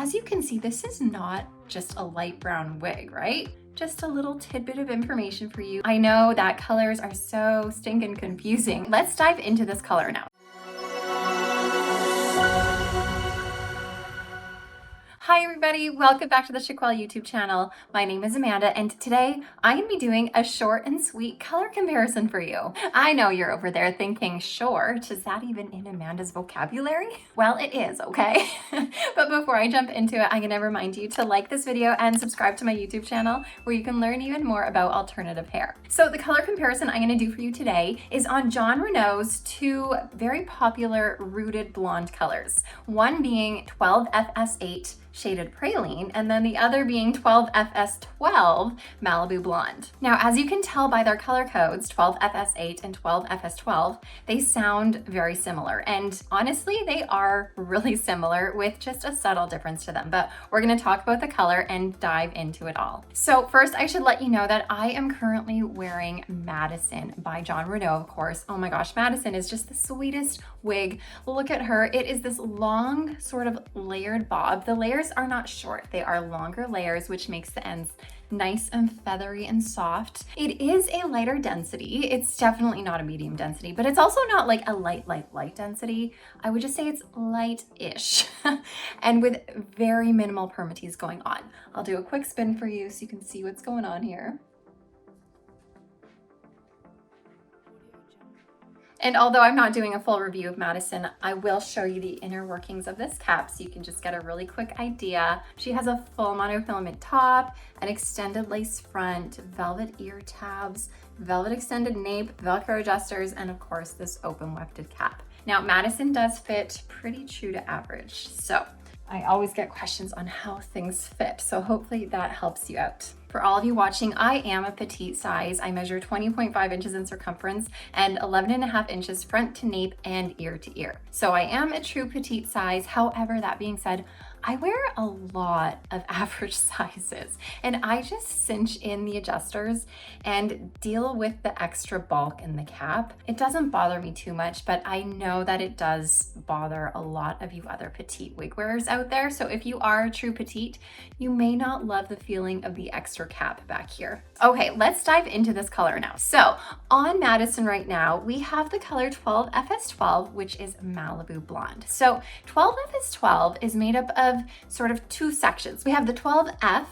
as you can see, this is not just a light brown wig, right? Just a little tidbit of information for you. I know that colors are so stinking confusing. Let's dive into this color now. Hi everybody, welcome back to the Chiquel YouTube channel. My name is Amanda and today I'm gonna be doing a short and sweet color comparison for you. I know you're over there thinking, short, is that even in Amanda's vocabulary? Well, it is, okay? But before I jump into it, I'm gonna remind you to like this video and subscribe to my YouTube channel where you can learn even more about alternative hair. So the color comparison I'm gonna do for you today is on Jon Renau's two very popular rooted blonde colors. One being 12FS8 Shaded Praline, and then the other being 12FS12 Malibu Blonde. Now, as you can tell by their color codes, 12FS8 and 12FS12, they sound very similar. And honestly, they are really similar with just a subtle difference to them. But we're gonna talk about the color and dive into it all. So first, I should let you know that I am currently wearing Madison by Jon Renau, of course. Oh my gosh, Madison is just the sweetest wig. Look at her. It is this long sort of layered bob. The layers are not short, they are longer layers, which makes the ends nice and feathery and soft. It is a lighter density. It's definitely not a medium density, but it's also not like a light density. I would just say it's light-ish and with very minimal permatease going on. I'll do a quick spin for you so you can see what's going on here. And although I'm not doing a full review of Madison, I will show you the inner workings of this cap so you can just get a really quick idea. She has a full monofilament top, an extended lace front, velvet ear tabs, velvet extended nape, Velcro adjusters, and of course this open wefted cap. Now Madison does fit pretty true to average. So I always get questions on how things fit, so hopefully that helps you out. For all of you watching, I am a petite size. I measure 20.5 inches in circumference and 11.5 inches front to nape and ear to ear. So I am a true petite size. However, that being said, I wear a lot of average sizes and I just cinch in the adjusters and deal with the extra bulk in the cap. It doesn't bother me too much, but I know that it does bother a lot of you other petite wig wearers out there. So if you are a true petite, you may not love the feeling of the extra cap back here. Okay, let's dive into this color now. So on Madison right now, we have the color 12FS12, which is Malibu Blonde. So 12FS12 is made up of sort of two sections. We have the 12F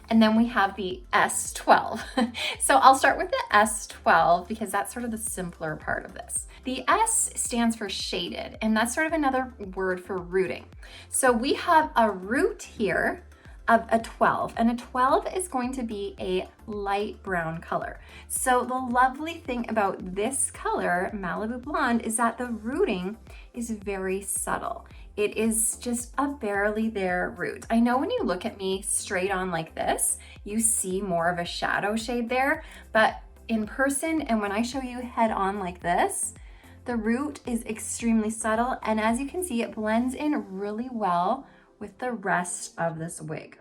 and then we have the S12. So I'll start with the S12 because that's sort of the simpler part of this. The S stands for shaded, and that's sort of another word for rooting. So we have a root here of a 12, and a 12 is going to be a light brown color. So the lovely thing about this color, Malibu Blonde, is that the rooting is very subtle. It is just a barely there root. I know when you look at me straight on like this, you see more of a shadow shade there, but in person and when I show you head on like this, the root is extremely subtle, and as you can see, it blends in really well with the rest of this wig.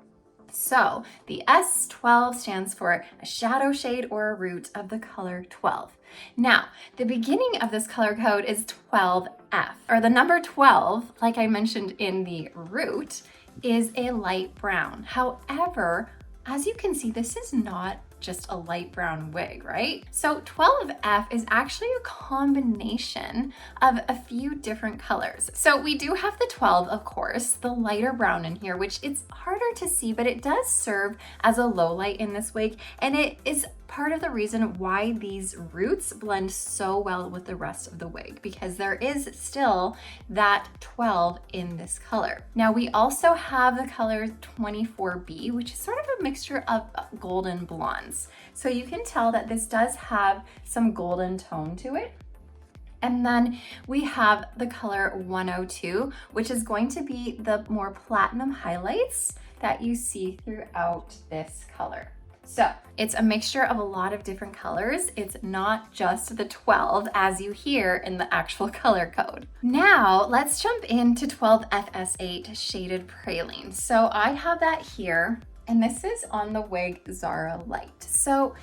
So the S12 stands for a shadow shade or a root of the color 12. Now, the beginning of this color code is 12F, or the number 12, like I mentioned in the root, is a light brown. However, as you can see, this is not just a light brown wig, right? So 12F is actually a combination of a few different colors. So we do have the 12, of course, the lighter brown in here, which it's harder to see, but it does serve as a low light in this wig. And it is part of the reason why these roots blend so well with the rest of the wig, because there is still that 12 in this color. Now we also have the color 24B, which is sort of a mixture of golden blondes. So you can tell that this does have some golden tone to it. And then we have the color 102, which is going to be the more platinum highlights that you see throughout this color. So it's a mixture of a lot of different colors. It's not just the 12 as you hear in the actual color code. Now let's jump into 12FS8 Shaded Praline. So I have that here, and this is on the wig Zara Lite. So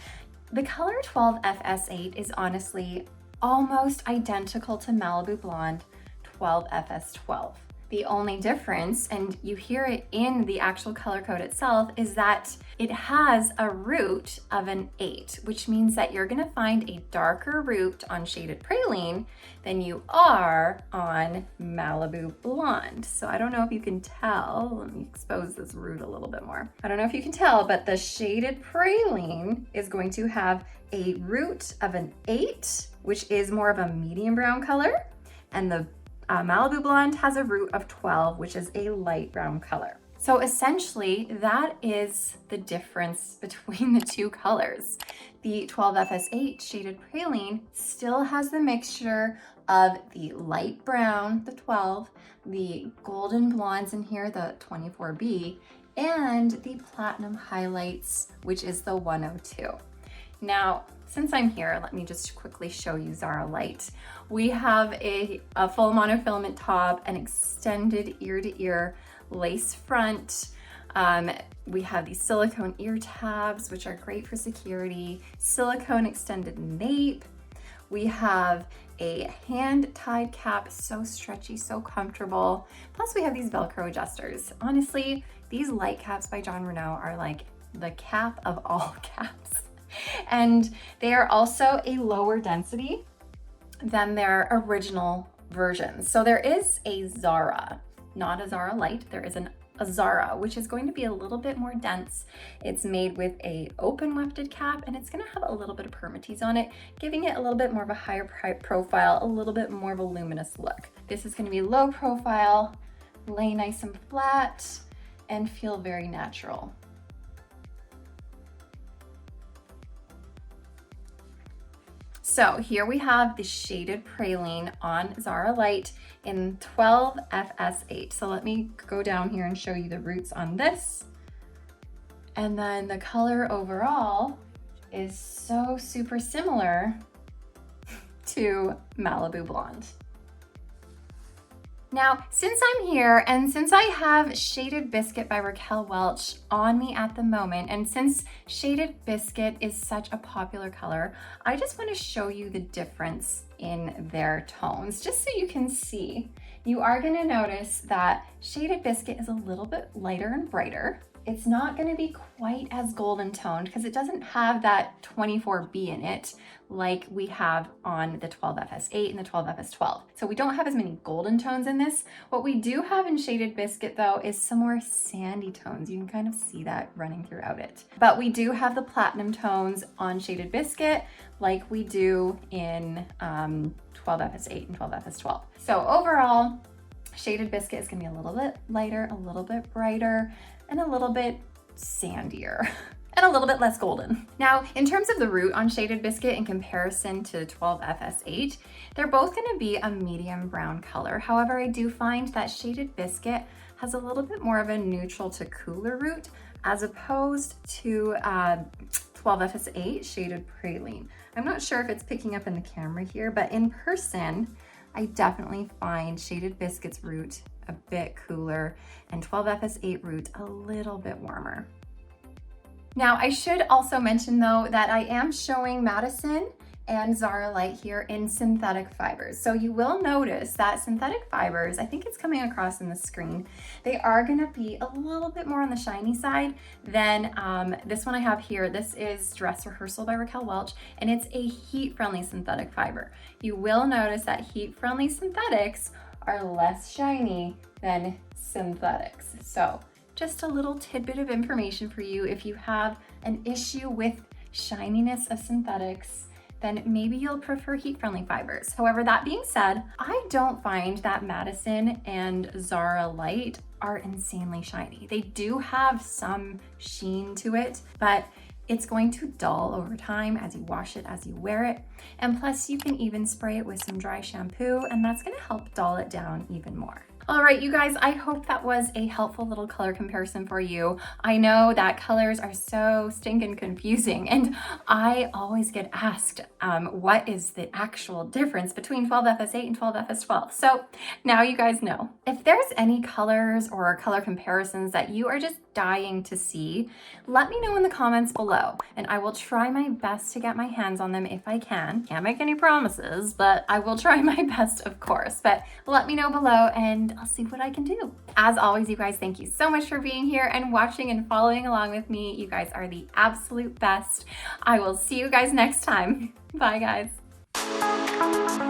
the color 12FS8 is honestly almost identical to Malibu Blonde 12FS12. The only difference, and you hear it in the actual color code itself, is that it has a root of an 8, which means that you're gonna find a darker root on Shaded Praline than you are on Malibu Blonde. So I don't know if you can tell. Let me expose this root a little bit more. I don't know if you can tell, but the Shaded Praline is going to have a root of an 8, which is more of a medium brown color, and the Malibu Blonde has a root of 12, which is a light brown color. So essentially, that is the difference between the two colors. The 12FS8 Shaded Praline still has the mixture of the light brown, the 12, the golden blondes in here, the 24B, and the platinum highlights, which is the 102. Now, since I'm here, let me just quickly show you Zara Lite. We have a full monofilament top, an extended ear-to-ear lace front. We have these silicone ear tabs, which are great for security, silicone extended nape. We have a hand-tied cap, so stretchy, so comfortable. Plus we have these Velcro adjusters. Honestly, these light caps by Jon Renau are like the cap of all caps. And they are also a lower density than their original versions. So there is a Zara, not a Zara Lite, there is a Zara, which is going to be a little bit more dense. It's made with a open wefted cap, and it's gonna have a little bit of permatease on it, giving it a little bit more of a higher profile, a little bit more of a luminous look. This is gonna be low profile, lay nice and flat, and feel very natural. So here we have the Shaded Praline on Zara Lite in 12FS8. So let me go down here and show you the roots on this. And then the color overall is so super similar to Malibu Blonde. Now, since I'm here and since I have Shaded Biscuit by Raquel Welch on me at the moment, and since Shaded Biscuit is such a popular color, I just want to show you the difference in their tones, just so you can see. You are going to notice that Shaded Biscuit is a little bit lighter and brighter. It's not going to be quite as golden toned because it doesn't have that 24B in it like we have on the 12FS8 and the 12FS12. So we don't have as many golden tones in this. What we do have in Shaded Biscuit though is some more sandy tones. You can kind of see that running throughout it. But we do have the platinum tones on Shaded Biscuit like we do in 12FS8 and 12FS12. So overall, Shaded Biscuit is going to be a little bit lighter, a little bit brighter, and a little bit sandier and a little bit less golden. Now, in terms of the root on Shaded Biscuit in comparison to 12FS8, they're both gonna be a medium brown color. However, I do find that Shaded Biscuit has a little bit more of a neutral to cooler root as opposed to 12FS8 Shaded Praline. I'm not sure if it's picking up in the camera here, but in person, I definitely find Shaded Biscuit's root a bit cooler and 12FS8 root a little bit warmer. Now, I should also mention though that I am showing Madison and Zara Lite here in synthetic fibers. So you will notice that synthetic fibers, I think it's coming across in the screen, they are gonna be a little bit more on the shiny side than this one I have here. This is Dress Rehearsal by Raquel Welch, and it's a heat-friendly synthetic fiber. You will notice that heat-friendly synthetics are less shiny than synthetics. So just a little tidbit of information for you. If you have an issue with shininess of synthetics, then maybe you'll prefer heat-friendly fibers. However, that being said, I don't find that Madison and Zara Lite are insanely shiny. They do have some sheen to it, but it's going to dull over time as you wash it, as you wear it. And plus you can even spray it with some dry shampoo, and that's gonna help dull it down even more. All right, you guys, I hope that was a helpful little color comparison for you. I know that colors are so stinking confusing, and I always get asked what is the actual difference between 12FS8 and 12FS12. So now you guys know. If there's any colors or color comparisons that you are just dying to see, let me know in the comments below, and I will try my best to get my hands on them if I can. Can't make any promises, but I will try my best, of course. But let me know below, and I'll see what I can do. As always, you guys, thank you so much for being here and watching and following along with me. You guys are the absolute best. I will see you guys next time. Bye, guys.